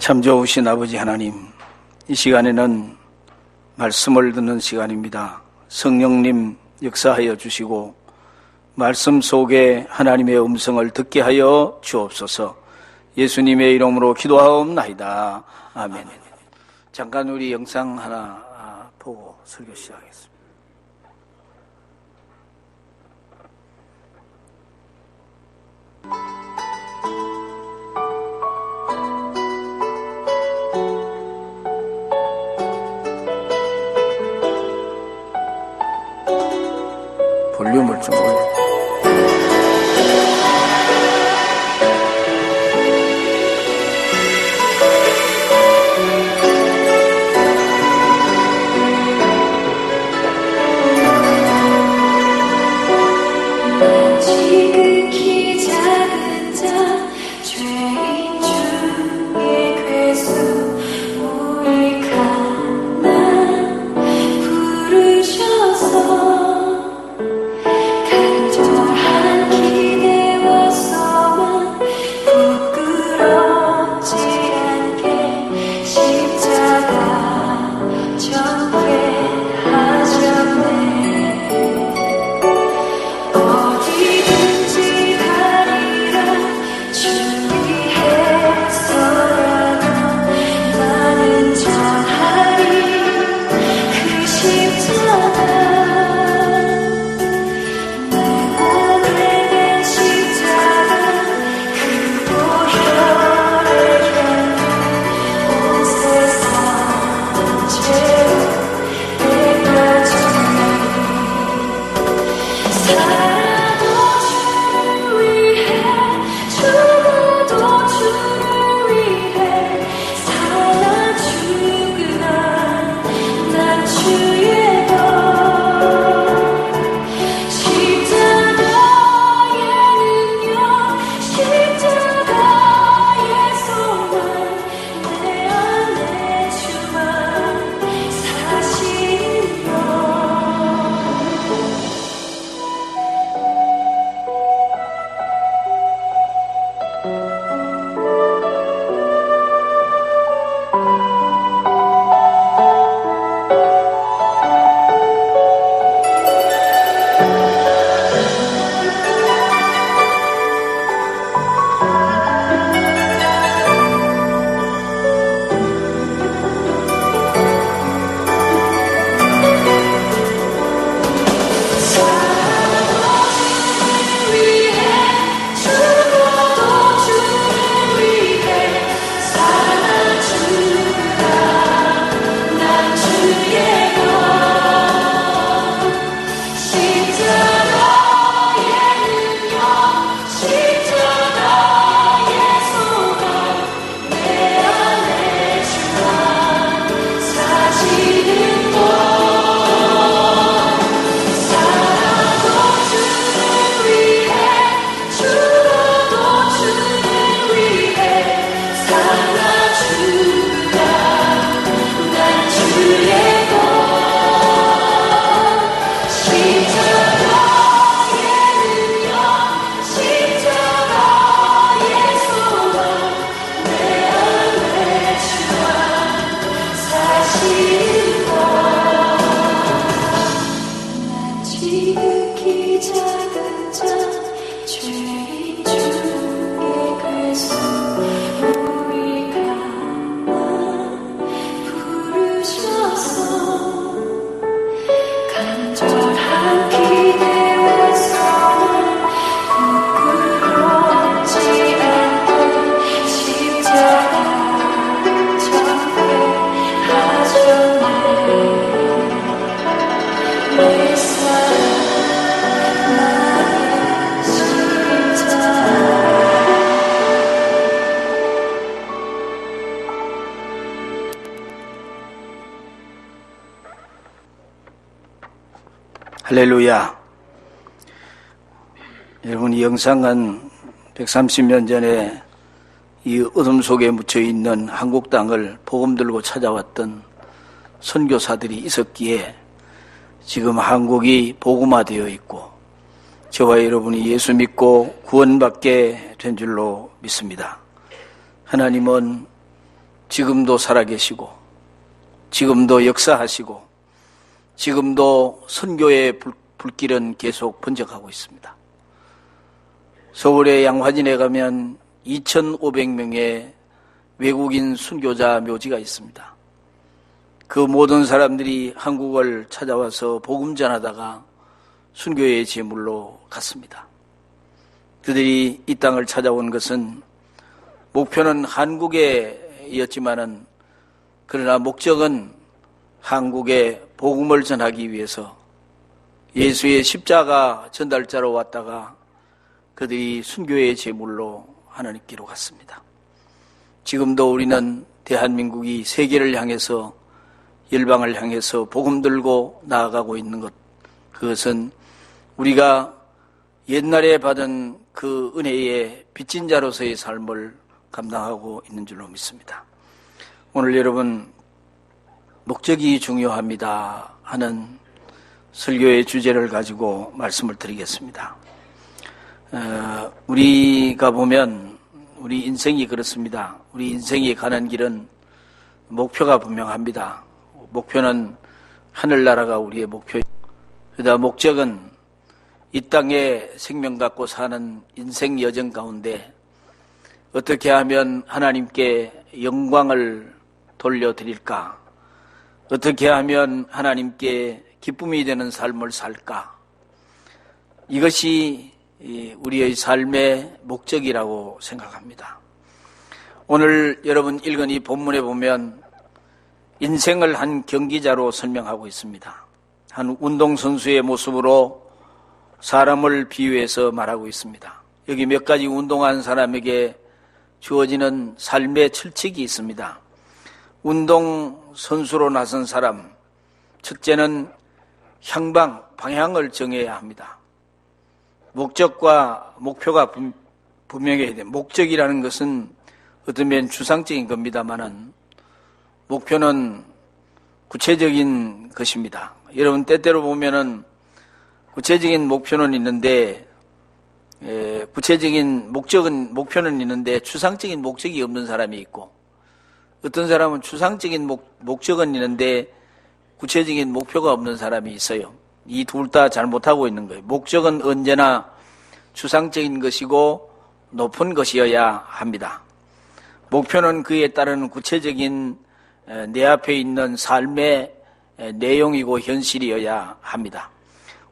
참 좋으신 아버지 하나님, 이 시간에는 말씀을 듣는 시간입니다. 성령님 역사하여 주시고 말씀 속에 하나님의 음성을 듣게 하여 주옵소서. 예수님의 이름으로 기도하옵나이다. 아멘. 잠깐 우리 영상 하나 보고 설교 시작하겠습니다. 볼륨을 좀 올려. 지극히 작은 자 죄인 중에 괴수 무익한 나 부르셔서 간절한 기대와서만 부끄럽지 않게 십자가 전게 하셨네. 어디든지 가리라 준비했어라도 나는 전하리 그 십자가. 내 몸에 된 십자가 그 보혈을 향해 온 세상 죄로 내가 주니 살아도 주를 위해 죽어도 주를 위해 살아 죽으나 난 주의 것. 십자가에는요 십자가의 소망 내 안에 주만 사시는 것. 지극히 작은 자 죄인 중에 괴수 무익한 나 부르셔서 간절한 기대와서는 부끄럽지 않게 십자가 전게 하셨네. 내 삶 나의 십자가. 할렐루야. 여러분, 이 영상은 130년 전에 이 어둠 속에 묻혀 있는 한국 땅을 복음 들고 찾아왔던 선교사들이 있었기에 지금 한국이 복음화되어 있고 저와 여러분이 예수 믿고 구원받게 된 줄로 믿습니다. 하나님은 지금도 살아계시고 지금도 역사하시고 지금도 선교의 불길은 계속 번져가고 있습니다. 서울의 양화진에 가면 2,500명의 외국인 순교자 묘지가 있습니다. 그 모든 사람들이 한국을 찾아와서 복음 전하다가 순교의 제물로 갔습니다. 그들이 이 땅을 찾아온 것은 목표는 한국에였지만은 그러나 목적은 한국에 복음을 전하기 위해서 예수의 십자가 전달자로 왔다가 그들이 순교의 제물로 하나님께로 갔습니다. 지금도 우리는 대한민국이 세계를 향해서 열방을 향해서 복음 들고 나아가고 있는 것, 그것은 우리가 옛날에 받은 그 은혜의 빚진 자로서의 삶을 감당하고 있는 줄로 믿습니다. 오늘 여러분, 목적이 중요합니다 하는 설교의 주제를 가지고 말씀을 드리겠습니다. 우리가 보면 우리 인생이 그렇습니다. 우리 인생이 가는 길은 목표가 분명합니다. 목표는 하늘나라가 우리의 목표입니다. 그러다 목적은 이 땅에 생명 갖고 사는 인생 여정 가운데 어떻게 하면 하나님께 영광을 돌려드릴까? 어떻게 하면 하나님께 기쁨이 되는 삶을 살까? 이것이 우리의 삶의 목적이라고 생각합니다. 오늘 여러분 읽은 이 본문에 보면 인생을 한 경기자로 설명하고 있습니다. 한 운동선수의 모습으로 사람을 비유해서 말하고 있습니다. 여기 몇 가지 운동한 사람에게 주어지는 삶의 철칙이 있습니다. 운동선수로 나선 사람, 첫째는 방향을 정해야 합니다. 목적과 목표가 분명해야 돼요. 목적이라는 것은 어떤 면에 추상적인 겁니다만은 목표는 구체적인 것입니다. 여러분 때때로 보면은 구체적인 목표는 있는데 구체적인 목표는 있는데 추상적인 목적이 없는 사람이 있고 어떤 사람은 추상적인 목적은 있는데 구체적인 목표가 없는 사람이 있어요. 이 둘 다 잘못하고 있는 거예요. 목적은 언제나 추상적인 것이고 높은 것이어야 합니다. 목표는 그에 따른 구체적인 내 앞에 있는 삶의 내용이고 현실이어야 합니다.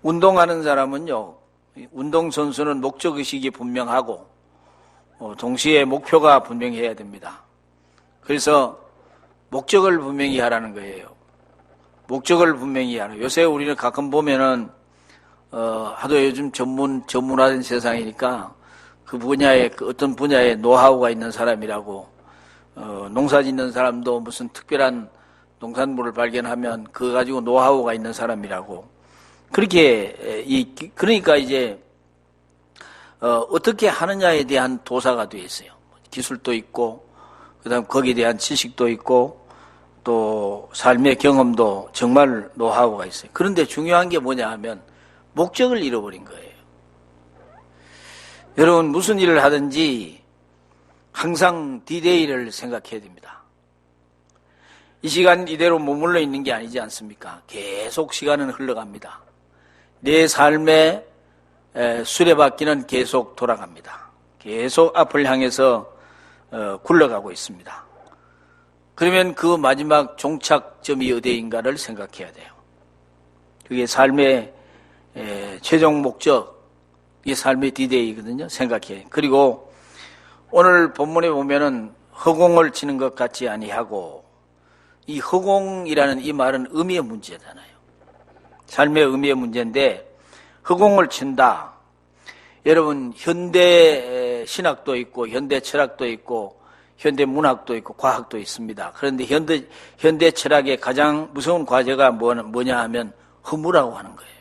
운동하는 사람은요, 운동선수는 목적의식이 분명하고 동시에 목표가 분명해야 됩니다. 그래서 목적을 분명히 하라는 거예요. 목적을 분명히 하라. 요새 우리는 가끔 보면은 하도 요즘 전문화된 세상이니까 그 분야에 어떤 분야에 노하우가 있는 사람이라고 농사 짓는 사람도 무슨 특별한 농산물을 발견하면 그거 가지고 노하우가 있는 사람이라고 그렇게 그러니까 이제 어떻게 하느냐에 대한 도사가 되어 있어요. 기술도 있고 그다음 거기에 대한 지식도 있고 또 삶의 경험도 정말 노하우가 있어요. 그런데 중요한 게 뭐냐 하면 목적을 잃어버린 거예요. 여러분 무슨 일을 하든지 항상 디데이를 생각해야 됩니다. 이 시간 이대로 머물러 있는 게 아니지 않습니까? 계속 시간은 흘러갑니다. 내 삶의 수레바퀴는 계속 돌아갑니다. 계속 앞을 향해서 굴러가고 있습니다. 그러면 그 마지막 종착점이 어디인가를 생각해야 돼요. 그게 삶의 최종 목적, 이게 삶의 디데이거든요. 생각해. 그리고 오늘 본문에 보면은 허공을 치는 것 같지 아니하고 이 허공이라는 이 말은 의미의 문제잖아요. 삶의 의미의 문제인데 허공을 친다. 여러분 현대 신학도 있고 현대 철학도 있고 현대 문학도 있고 과학도 있습니다. 그런데 현대 철학의 가장 무서운 과제가 뭐냐 하면 허무라고 하는 거예요.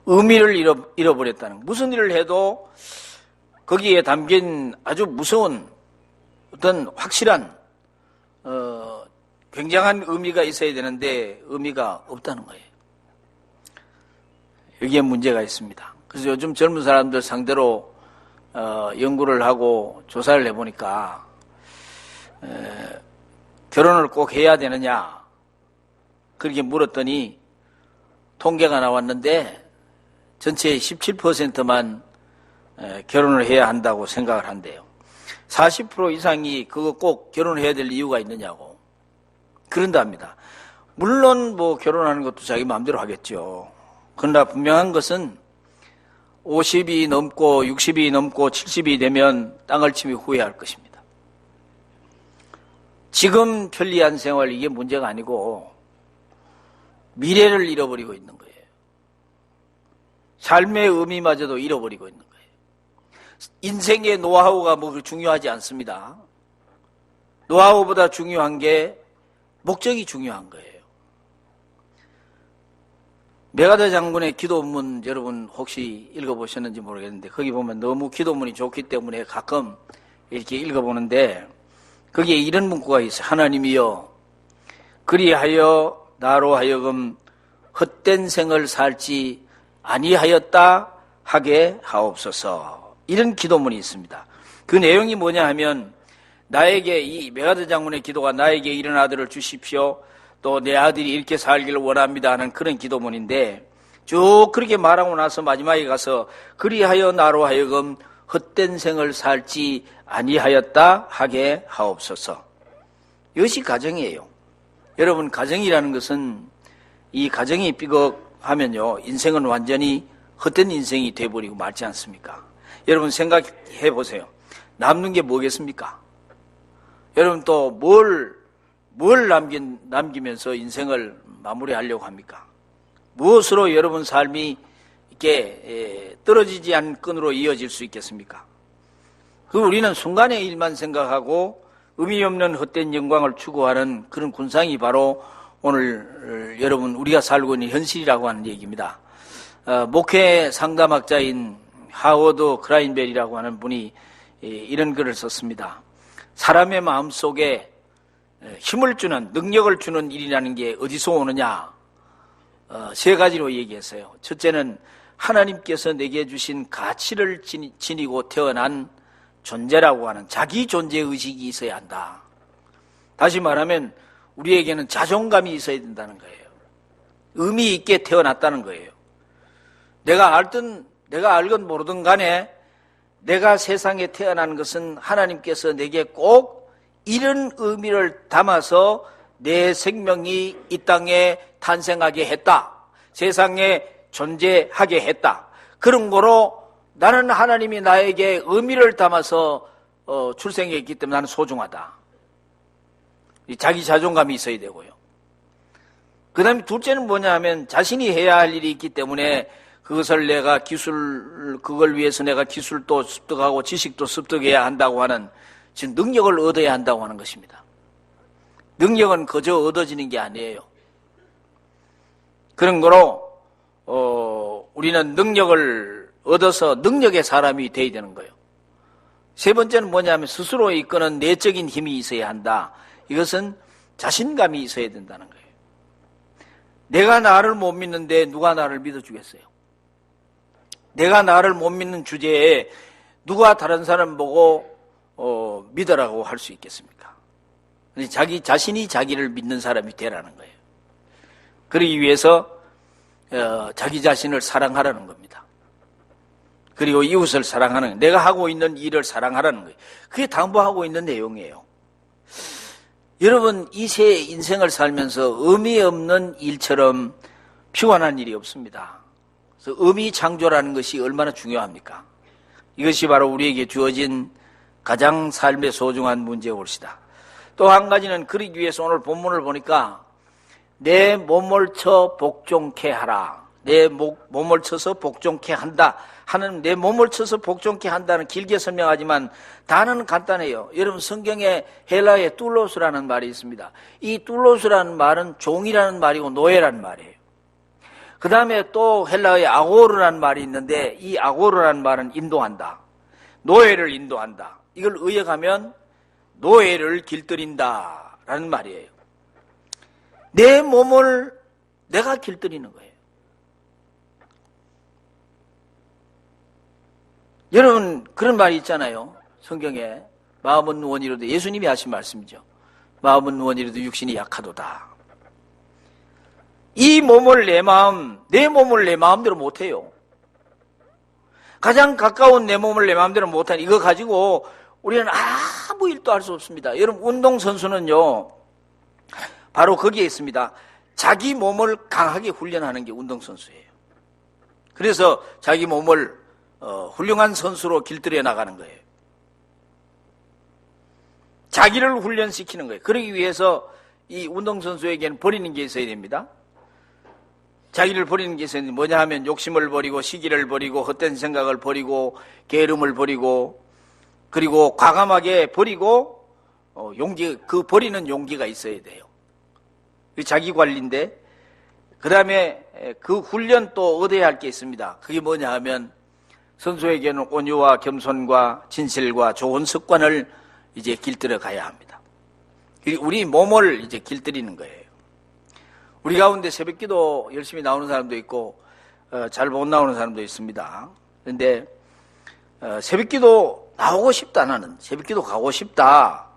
의미를 잃어버렸다는 거. 무슨 일을 해도 거기에 담긴 아주 무서운 어떤 확실한 굉장한 의미가 있어야 되는데 의미가 없다는 거예요. 여기에 문제가 있습니다. 그래서 요즘 젊은 사람들 상대로 연구를 하고 조사를 해보니까 결혼을 꼭 해야 되느냐 그렇게 물었더니 통계가 나왔는데 전체의 17%만 결혼을 해야 한다고 생각을 한대요. 40% 이상이 그거 꼭 결혼해야 될 이유가 있느냐고 그런답니다. 물론 뭐 결혼하는 것도 자기 마음대로 하겠죠. 그러나 분명한 것은 50이 넘고 60이 넘고 70이 되면 땅을 치며 후회할 것입니다. 지금 편리한 생활 이게 문제가 아니고 미래를 잃어버리고 있는 거예요. 삶의 의미마저도 잃어버리고 있는 거예요. 인생의 노하우가 뭐 중요하지 않습니다. 노하우보다 중요한 게 목적이 중요한 거예요. 메가더 장군의 기도문 여러분 혹시 읽어보셨는지 모르겠는데 거기 보면 너무 기도문이 좋기 때문에 가끔 이렇게 읽어보는데 거기에 이런 문구가 있어요. 하나님이여 그리하여 나로 하여금 헛된 생을 살지 아니하였다 하게 하옵소서. 이런 기도문이 있습니다. 그 내용이 뭐냐 하면 나에게 이 메가더 장군의 기도가 나에게 이런 아들을 주십시오. 또 내 아들이 이렇게 살기를 원합니다 하는 그런 기도문인데 쭉 그렇게 말하고 나서 마지막에 가서 그리하여 나로 하여금 헛된 생을 살지 아니하였다 하게 하옵소서. 이것이 가정이에요. 여러분 가정이라는 것은 이 가정이 삐걱하면요 인생은 완전히 헛된 인생이 돼버리고 말지 않습니까? 여러분 생각해 보세요. 남는 게 뭐겠습니까? 여러분 또 뭘 남기면서 인생을 마무리하려고 합니까? 무엇으로 여러분 삶이 이렇게 떨어지지 않은 끈으로 이어질 수 있겠습니까? 우리는 순간의 일만 생각하고 의미 없는 헛된 영광을 추구하는 그런 군상이 바로 오늘 여러분 우리가 살고 있는 현실이라고 하는 얘기입니다. 목회 상담학자인 하워드 크라인벨이라고 하는 분이 이런 글을 썼습니다. 사람의 마음속에 힘을 주는 능력을 주는 일이라는 게 어디서 오느냐 세 가지로 얘기했어요. 첫째는 하나님께서 내게 주신 가치를 지니고 태어난 존재라고 하는 자기 존재의식이 있어야 한다. 다시 말하면 우리에게는 자존감이 있어야 된다는 거예요. 의미 있게 태어났다는 거예요. 내가 알건 모르든 간에 내가 세상에 태어난 것은 하나님께서 내게 꼭 이런 의미를 담아서 내 생명이 이 땅에 탄생하게 했다. 세상에 존재하게 했다. 그런 거로 나는 하나님이 나에게 의미를 담아서 출생했기 때문에 나는 소중하다. 자기 자존감이 있어야 되고요. 그 다음에 둘째는 뭐냐 하면 자신이 해야 할 일이 있기 때문에 그것을 내가 그걸 위해서 내가 기술도 습득하고 지식도 습득해야 한다고 하는 지금 능력을 얻어야 한다고 하는 것입니다. 능력은 그저 얻어지는 게 아니에요. 그런 거로 우리는 능력을 얻어서 능력의 사람이 돼야 되는 거예요. 세 번째는 뭐냐면 스스로 이끄는 내적인 힘이 있어야 한다. 이것은 자신감이 있어야 된다는 거예요. 내가 나를 못 믿는데 누가 나를 믿어주겠어요? 내가 나를 못 믿는 주제에 누가 다른 사람 보고 믿으라고 할 수 있겠습니까? 자기 자신이 자기를 믿는 사람이 되라는 거예요. 그러기 위해서 자기 자신을 사랑하라는 겁니다. 그리고 이웃을 사랑하는, 내가 하고 있는 일을 사랑하라는 거예요. 그게 당부하고 있는 내용이에요. 여러분, 이 세 인생을 살면서 의미 없는 일처럼 피곤한 일이 없습니다. 그래서 의미 창조라는 것이 얼마나 중요합니까? 이것이 바로 우리에게 주어진 가장 삶의 소중한 문제일 것이다. 또 한 가지는 그러기 위해서 오늘 본문을 보니까 내 몸을 쳐 복종케 하라. 내 몸을 쳐서 복종케 한다. 하는 내 몸을 쳐서 복종케 한다는 길게 설명하지만 단어는 간단해요. 여러분 성경에 헬라어에 툴로스라는 말이 있습니다. 이 툴로스라는 말은 종이라는 말이고 노예라는 말이에요. 그 다음에 또 헬라어에 아고르라는 말이 있는데 이 아고르라는 말은 인도한다. 노예를 인도한다. 이걸 의역하면 노예를 길들인다라는 말이에요. 내 몸을 내가 길들이는 거예요. 여러분 그런 말이 있잖아요. 성경에 마음은 원이로도 예수님이 하신 말씀이죠. 마음은 원이로도 육신이 약하도다. 이 몸을 내 몸을 내 마음대로 못해요. 가장 가까운 내 몸을 내 마음대로 못하니 이거 가지고 우리는 아무 일도 할 수 없습니다. 여러분 운동선수는요 바로 거기에 있습니다. 자기 몸을 강하게 훈련하는 게 운동선수예요. 그래서 자기 몸을 훌륭한 선수로 길들여 나가는 거예요. 자기를 훈련시키는 거예요. 그러기 위해서 이 운동선수에게는 버리는 게 있어야 됩니다. 자기를 버리는 게 있어야 됩니다. 뭐냐 하면 욕심을 버리고 시기를 버리고 헛된 생각을 버리고 게으름을 버리고 그리고 과감하게 버리고 그 버리는 용기가 있어야 돼요. 자기 관리인데 그 다음에 그 훈련 또 얻어야 할 게 있습니다. 그게 뭐냐 하면 선수에게는 온유와 겸손과 진실과 좋은 습관을 이제 길들여 가야 합니다. 우리 몸을 이제 길들이는 거예요. 우리 가운데 새벽기도 열심히 나오는 사람도 있고 잘 못 나오는 사람도 있습니다. 그런데 새벽기도 나오고 싶다. 나는 새벽기도 가고 싶다.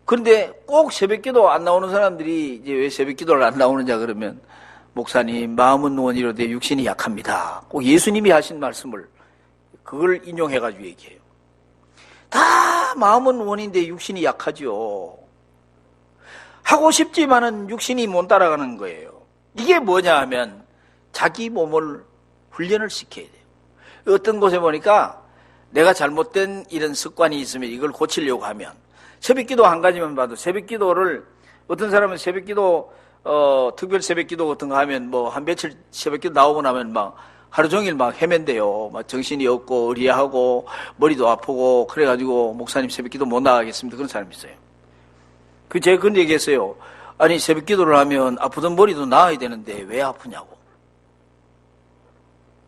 그런데 꼭 새벽기도 안 나오는 사람들이 이제 왜 새벽기도를 안 나오느냐 그러면 목사님 마음은 원이로되 육신이 약합니다. 꼭 예수님이 하신 말씀을 그걸 인용해가지고 얘기해요. 다 마음은 원인데 육신이 약하죠. 하고 싶지만은 육신이 못 따라가는 거예요. 이게 뭐냐 하면 자기 몸을 훈련을 시켜야 돼요. 어떤 곳에 보니까 내가 잘못된 이런 습관이 있으면 이걸 고치려고 하면 새벽기도 한 가지만 봐도 새벽기도를 어떤 사람은 새벽기도 특별 새벽기도 같은 거 하면 뭐 한 며칠 새벽기도 나오고 나면 막 하루 종일 막 헤맨대요. 막 정신이 없고 의리하고 머리도 아프고 그래가지고 목사님 새벽기도 못 나가겠습니다. 그런 사람이 있어요. 제가 그런 얘기했어요. 아니 새벽기도를 하면 아프던 머리도 나아야 되는데 왜 아프냐고.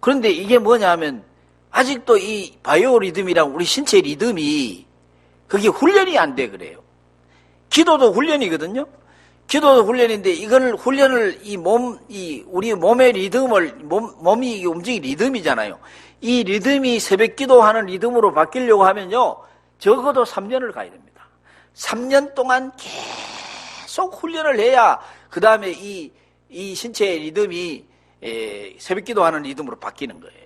그런데 이게 뭐냐 하면 아직도 이 바이오 리듬이랑 우리 신체 리듬이 그게 훈련이 안 돼 그래요. 기도도 훈련이거든요. 기도도 훈련인데 이걸 훈련을 우리 몸의 리듬을 몸이 움직이는 리듬이잖아요. 이 리듬이 새벽기도 하는 리듬으로 바뀌려고 하면요 적어도 3년을 가야 됩니다. 3년 동안 계속 훈련을 해야 그 다음에 이 신체의 리듬이 새벽기도 하는 리듬으로 바뀌는 거예요.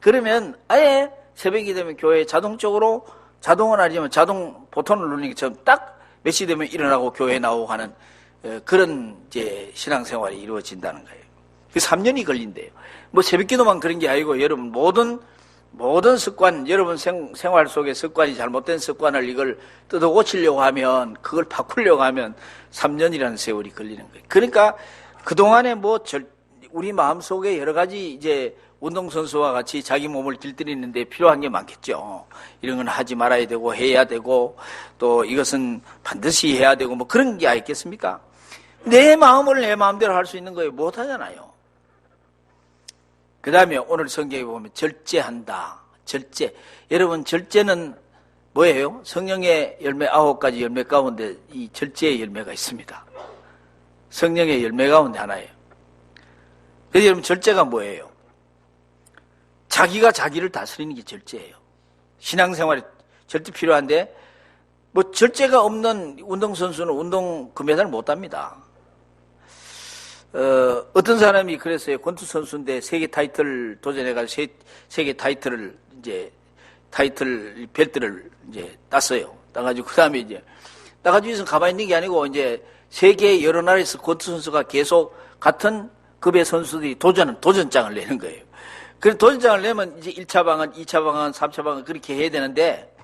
그러면 아예 새벽이 되면 교회에 자동적으로 자동은 아니지만 자동 버튼을 누르는 것처럼 딱 몇 시 되면 일어나고 교회에 나오고 하는 그런 이제 신앙생활이 이루어진다는 거예요. 그 3년이 걸린대요. 뭐 새벽기도만 그런 게 아니고 여러분 모든 습관, 여러분 생활 속에 습관이 잘못된 습관을 이걸 뜯어 고치려고 하면 그걸 바꾸려고 하면 3년이라는 세월이 걸리는 거예요. 그러니까 그동안에 우리 마음속에 여러 가지 이제 운동선수와 같이 자기 몸을 길들이는데 필요한 게 많겠죠. 이런 건 하지 말아야 되고 해야 되고 또 이것은 반드시 해야 되고 뭐 그런 게 있겠습니까? 내 마음을 내 마음대로 할 수 있는 거예요. 못 하잖아요. 그 다음에 오늘 성경에 보면 절제한다. 절제. 여러분 절제는 뭐예요? 성령의 열매 9가지 열매 가운데 이 절제의 열매가 있습니다. 성령의 열매 가운데 하나예요. 그래서 여러분 절제가 뭐예요? 자기가 자기를 다스리는 게 절제예요. 신앙생활에 절대 필요한데 뭐 절제가 없는 운동선수는 운동 금메달 못 tab니다. 어떤 사람이 그랬어요. 권투 선수인데 세계 타이틀 도전해가지고 세계 타이틀을 타이틀 벨트를 이제 땄어요. 따가지고 그 다음에 이제 따가지고 가만히 있는 게 아니고 이제 세계 여러 나라에서 권투 선수가 계속 같은 급의 선수들이 도전장을 내는 거예요. 그래서 도전장을 내면 이제 1차 방안, 2차 방안, 3차 방안 그렇게 해야 되는데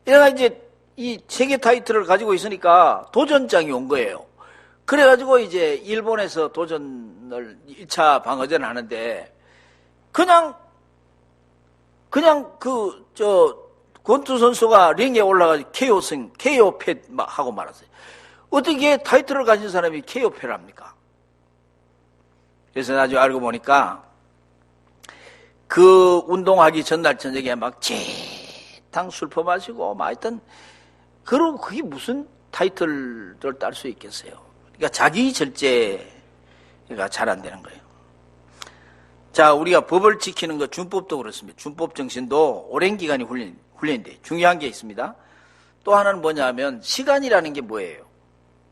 이래가 이제 이 세계 타이틀을 가지고 있으니까 도전장이 온 거예요. 그래가지고 이제 일본에서 도전을 1차 방어전을 하는데 그냥 권투 선수가 링에 올라가서 KO패 하고 말았어요. 어떻게 타이틀을 가진 사람이 KO패를 합니까? 그래서 나중에 알고 보니까 그 운동하기 전날 저녁에 막 찌탕 술 퍼마시고 막 하여튼 그러고 그게 무슨 타이틀을 딸 수 있겠어요. 그러니까 자기 절제가 잘 안 되는 거예요. 자, 우리가 법을 지키는 거 준법도 그렇습니다. 준법 정신도 오랜 기간이 훈련돼. 중요한 게 있습니다. 또 하나는 뭐냐면 시간이라는 게 뭐예요?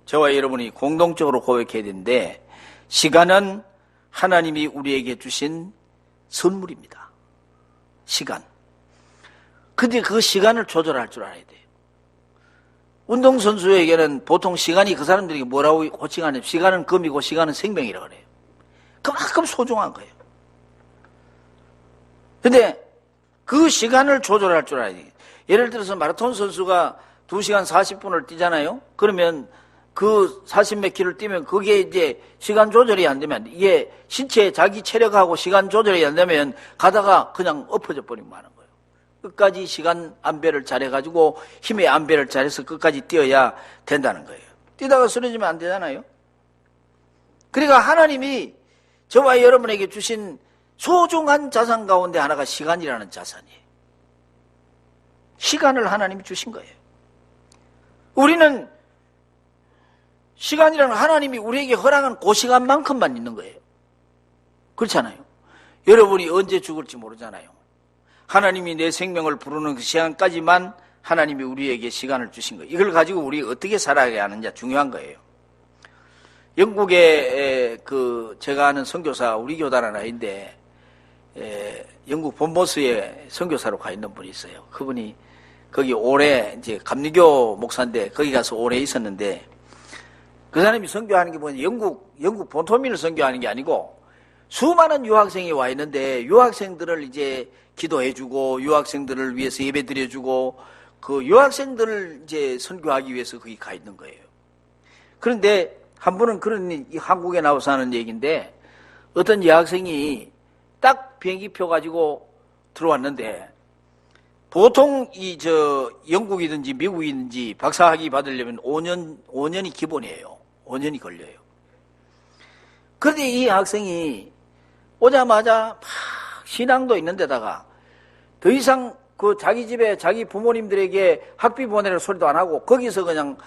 저와 여러분이 공동적으로 고백해야 되는데 시간은 하나님이 우리에게 주신 선물입니다. 시간. 근데 그 시간을 조절할 줄 알아야 돼요. 운동선수에게는 보통 시간이 그 사람들에게 뭐라고 호칭하냐면 시간은 금이고 시간은 생명이라고 그래요. 그만큼 소중한 거예요. 근데 그 시간을 조절할 줄 알아야 돼요. 예를 들어서 마라톤 선수가 2시간 40분을 뛰잖아요. 그러면 그 40몇 킬로를 뛰면 그게 이제 시간 조절이 안 되면 이게 신체 자기 체력하고 시간 조절이 안 되면 가다가 그냥 엎어져 버리면 마는 거예요. 끝까지 시간 안배를 잘해가지고 힘의 안배를 잘해서 끝까지 뛰어야 된다는 거예요. 뛰다가 쓰러지면 안 되잖아요. 그러니까 하나님이 저와 여러분에게 주신 소중한 자산 가운데 하나가 시간이라는 자산이에요. 시간을 하나님이 주신 거예요. 우리는 시간이라는 하나님이 우리에게 허락한 그 시간만큼만 있는 거예요. 그렇잖아요. 여러분이 언제 죽을지 모르잖아요. 하나님이 내 생명을 부르는 그 시간까지만 하나님이 우리에게 시간을 주신 거예요. 이걸 가지고 우리 어떻게 살아야 하느냐 중요한 거예요. 영국의 제가 아는 선교사 우리 교단 하나인데 영국 본보스에 선교사로 가 있는 분이 있어요. 그분이 거기 오래 이제 감리교 목사인데 거기 가서 오래 있었는데 그 사람이 선교하는 게 뭐냐 영국 본토민을 선교하는 게 아니고 수많은 유학생이 와 있는데 유학생들을 이제 기도해주고 유학생들을 위해서 예배 드려주고 그 유학생들을 이제 선교하기 위해서 거기 가 있는 거예요. 그런데 한 분은 그런 한국에 나와서 하는 얘기인데 어떤 여학생이 딱 비행기표 가지고 들어왔는데 보통 영국이든지 미국이든지 박사학위 받으려면 5년이 기본이에요. 5년이 걸려요. 그런데 이 학생이 오자마자 막 신앙도 있는 데다가 더 이상 그 자기 집에 자기 부모님들에게 학비 보내는 소리도 안 하고 거기서 그냥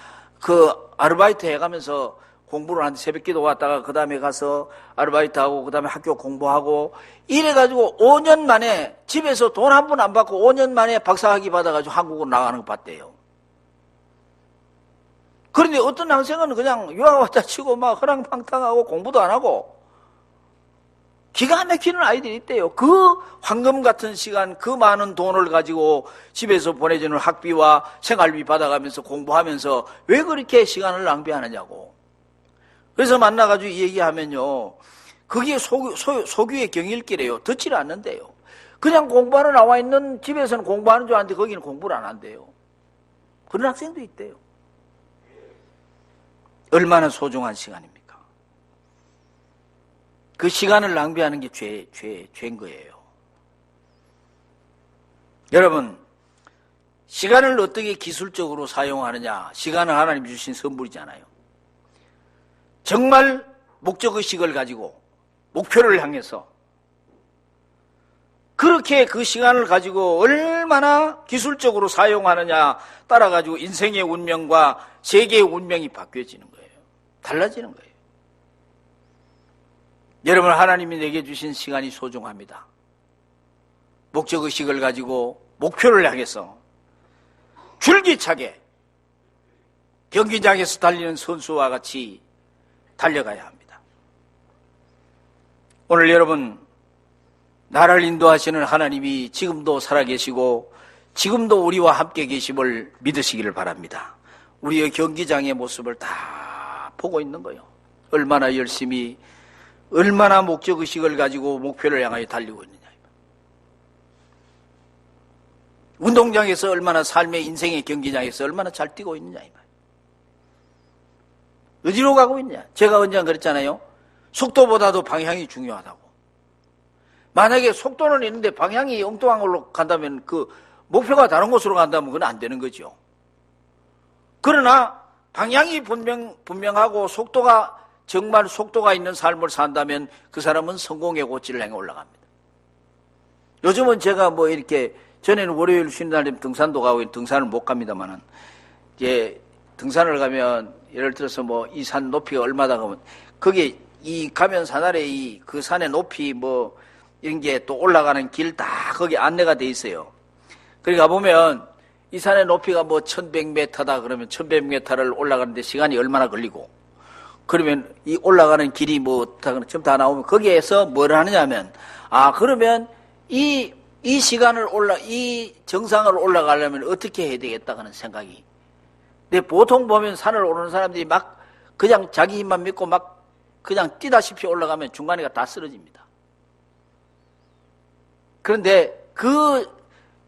그 아르바이트 해가면서 공부를 하는데 새벽기도 왔다가 그 다음에 가서 아르바이트하고 그 다음에 학교 공부하고 이래가지고 5년 만에 집에서 돈 한 푼 안 받고 5년 만에 박사학위 받아가지고 한국으로 나가는 거 봤대요. 그런데 어떤 학생은 그냥 유학 왔다 치고 막 허랑방탕하고 공부도 안 하고 기가 막히는 아이들이 있대요. 그 황금 같은 시간, 그 많은 돈을 가지고 집에서 보내주는 학비와 생활비 받아가면서 공부하면서 왜 그렇게 시간을 낭비하느냐고. 그래서 만나가지고 얘기하면요. 그게 소규의 경일기래요. 듣지를 않는데요. 그냥 공부하러 나와 있는 집에서는 공부하는 줄 아는데 거기는 공부를 안 한대요. 그런 학생도 있대요. 얼마나 소중한 시간입니까? 그 시간을 낭비하는 게 죄인 거예요. 여러분, 시간을 어떻게 기술적으로 사용하느냐? 시간은 하나님 주신 선물이잖아요. 정말 목적의식을 가지고 목표를 향해서 그렇게 그 시간을 가지고 얼마나 기술적으로 사용하느냐 따라가지고 인생의 운명과 세계의 운명이 바뀌어지는 거예요. 달라지는 거예요. 여러분, 하나님이 내게 주신 시간이 소중합니다. 목적의식을 가지고 목표를 향해서 줄기차게 경기장에서 달리는 선수와 같이 달려가야 합니다. 오늘 여러분, 나를 인도하시는 하나님이 지금도 살아계시고 지금도 우리와 함께 계심을 믿으시기를 바랍니다. 우리의 경기장의 모습을 다 보고 있는 거예요. 얼마나 열심히 얼마나 목적의식을 가지고 목표를 향하여 달리고 있느냐. 운동장에서 얼마나 삶의 인생의 경기장에서 얼마나 잘 뛰고 있느냐. 어디로 가고 있냐. 제가 언젠가 그랬잖아요. 속도보다도 방향이 중요하다고. 만약에 속도는 있는데 방향이 엉뚱한 걸로 간다면 그 목표가 다른 곳으로 간다면 그건 안 되는 거죠. 그러나 방향이 분명하고 속도가 정말 속도가 있는 삶을 산다면 그 사람은 성공의 고지를 향해 올라갑니다. 요즘은 제가 뭐 이렇게 전에는 월요일 쉬는 날이면 등산도 가고 등산을 못 갑니다만은 이제 등산을 가면 예를 들어서 뭐 이 산 높이가 얼마다 가면 거기에 이 가면 산 아래 그 산의 높이 뭐 이런 게 또 올라가는 길 다 거기 안내가 돼 있어요. 그러니까 보면 이 산의 높이가 뭐 1100m다 그러면 1100m를 올라가는데 시간이 얼마나 걸리고, 그러면 이 올라가는 길이 뭐 지금 다 나오면 거기에서 뭘 하느냐면, 그러면 이 시간을 이 정상을 올라가려면 어떻게 해야 되겠다 하는 생각이. 근데 보통 보면 산을 오르는 사람들이 막 그냥 자기 힘만 믿고 막 그냥 뛰다시피 올라가면 중간에가 다 쓰러집니다. 그런데 그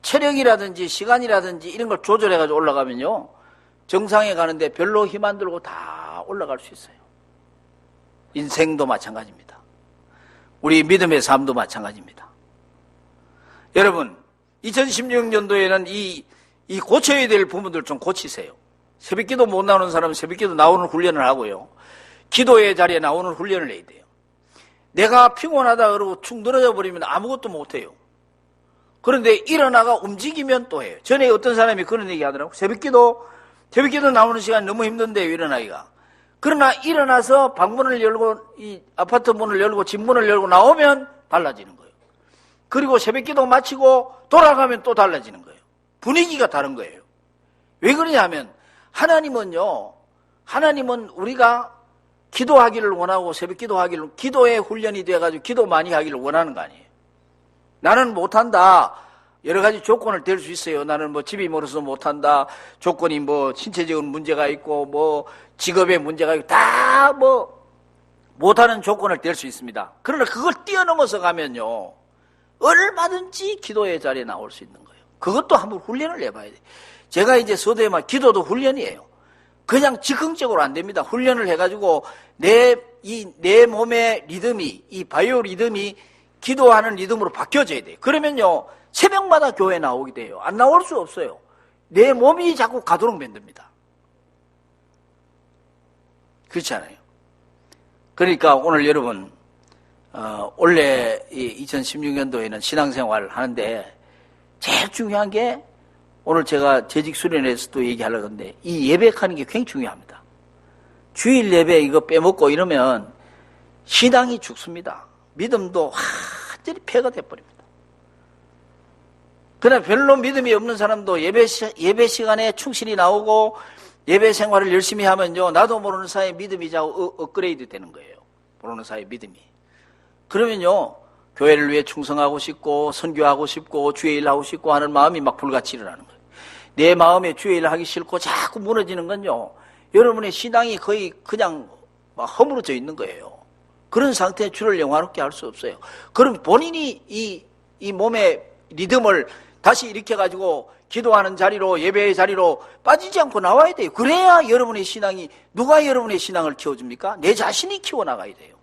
체력이라든지 시간이라든지 이런 걸 조절해가지고 올라가면요, 정상에 가는데 별로 힘 안 들고 다 올라갈 수 있어요. 인생도 마찬가지입니다. 우리 믿음의 삶도 마찬가지입니다. 여러분, 2016년도에는 이 고쳐야 될 부분들 좀 고치세요. 새벽기도 못 나오는 사람은 새벽기도 나오는 훈련을 하고요. 기도의 자리에 나오는 훈련을 해야 돼요. 내가 피곤하다 그러고 축 늘어져 버리면 아무것도 못해요. 그런데 일어나가 움직이면 또 해요. 전에 어떤 사람이 그런 얘기 하더라고요. 새벽기도 나오는 시간 너무 힘든데요, 일어나기가. 그러나 일어나서 방문을 열고, 이 아파트 문을 열고, 집 문을 열고 나오면 달라지는 거예요. 그리고 새벽기도 마치고 돌아가면 또 달라지는 거예요. 분위기가 다른 거예요. 왜 그러냐면, 하나님은 우리가 기도하기를 원하고 새벽 기도하기를, 기도의 훈련이 되어가지고 기도 많이 하기를 원하는 거 아니에요. 나는 못한다. 여러 가지 조건을 댈 수 있어요. 나는 뭐 집이 멀어서 못한다. 조건이 뭐 신체적인 문제가 있고 뭐 직업의 문제가 있고 다 뭐 못하는 조건을 댈 수 있습니다. 그러나 그걸 뛰어넘어서 가면요, 얼마든지 기도의 자리에 나올 수 있는 거예요. 그것도 한번 훈련을 해봐야 돼요. 제가 이제 서두에 말 기도도 훈련이에요. 그냥 즉흥적으로 안 됩니다. 훈련을 해가지고 내 몸의 리듬이, 이 바이오 리듬이 기도하는 리듬으로 바뀌어져야 돼요. 그러면요, 새벽마다 교회 나오게 돼요. 안 나올 수 없어요. 내 몸이 자꾸 가도록 만듭니다. 그렇지 않아요? 그러니까 오늘 여러분, 원래 2016년도에는 신앙생활 하는데 제일 중요한 게, 오늘 제가 재직 수련회에서도 얘기하려고 하는데, 이 예배하는 게 굉장히 중요합니다. 주일 예배 이거 빼먹고 이러면 신앙이 죽습니다. 믿음도 완전히 폐가 돼버립니다. 그러나 별로 믿음이 없는 사람도 예배 시간에 충실히 나오고 예배 생활을 열심히 하면요, 나도 모르는 사이에 믿음이 자꾸 업그레이드 되는 거예요. 모르는 사이에 믿음이. 그러면요, 교회를 위해 충성하고 싶고 선교하고 싶고 주의 일 하고 싶고 하는 마음이 막 불같이 일어나는 거예요. 내 마음에 주의 일을 하기 싫고 자꾸 무너지는 건요, 여러분의 신앙이 거의 그냥 막 허물어져 있는 거예요. 그런 상태에 주를 영화롭게 할 수 없어요. 그럼 본인이 이 몸의 리듬을 다시 일으켜가지고 기도하는 자리로, 예배의 자리로 빠지지 않고 나와야 돼요. 그래야 여러분의 신앙이, 누가 여러분의 신앙을 키워줍니까? 내 자신이 키워나가야 돼요.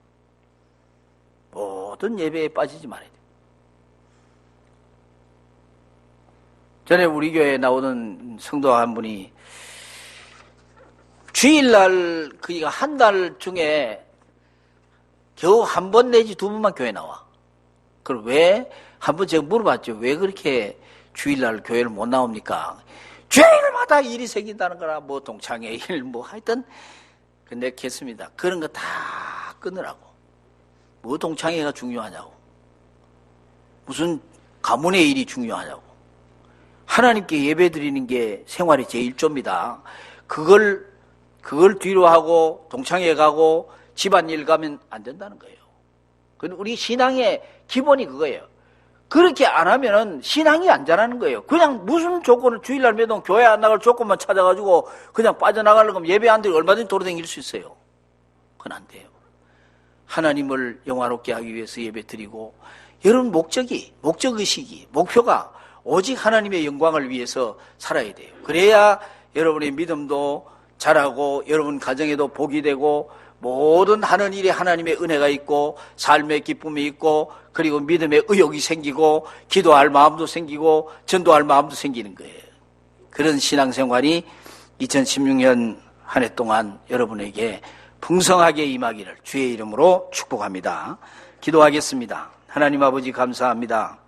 모든 예배에 빠지지 말아야 돼요. 전에 우리 교회에 나오는 성도 한 분이 주일날 그가 한 달 중에 겨우 한 번 내지 두 번만 교회 나와. 그럼 왜? 한번 제가 물어봤죠. 왜 그렇게 주일날 교회를 못 나옵니까? 주일마다 일이 생긴다는 거라, 뭐 동창회 일, 뭐 하여튼. 근데 했습니다. 그런 거 다 끊으라고. 뭐 동창회가 중요하냐고. 무슨 가문의 일이 중요하냐고. 하나님께 예배 드리는 게 생활의 제1조입니다. 그걸 뒤로 하고 동창회 가고 집안일 가면 안 된다는 거예요. 우리 신앙의 기본이 그거예요. 그렇게 안 하면은 신앙이 안 자라는 거예요. 그냥 무슨 조건을 주일날 매동 교회 안 나갈 조건만 찾아가지고 그냥 빠져나가려고 하면 예배 안 드리고 얼마든지 돌아다닐 수 있어요. 그건 안 돼요. 하나님을 영화롭게 하기 위해서 예배 드리고, 여러분 목적의식이, 목표가 오직 하나님의 영광을 위해서 살아야 돼요. 그래야 여러분의 믿음도 자라고 여러분 가정에도 복이 되고 모든 하는 일에 하나님의 은혜가 있고 삶의 기쁨이 있고 그리고 믿음의 의욕이 생기고 기도할 마음도 생기고 전도할 마음도 생기는 거예요. 그런 신앙생활이 2016년 한 해 동안 여러분에게 풍성하게 임하기를 주의 이름으로 축복합니다. 기도하겠습니다. 하나님 아버지 감사합니다.